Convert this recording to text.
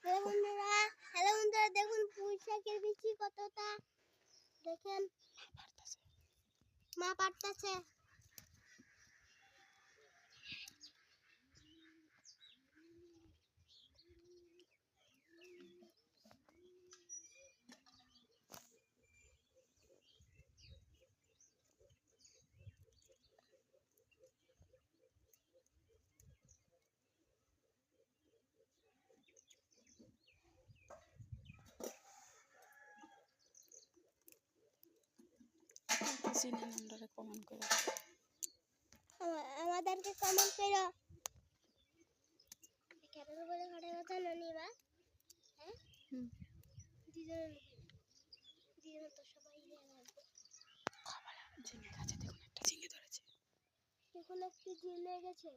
Hello বন্ধুরা, দেখুন পুঁই শাকের বিচি কতটা, দেখেন মা পারতাছে। আমাদেরকে কমেন্ট করো। কেন বলে ঘরে কথা নিবা? হ্যাঁ, দুজন তো সবাই ঝিঙে গাছে দেখুন একটা ঝিঙে ধরেছে। দেখুন একটি ঝিলে গেছে।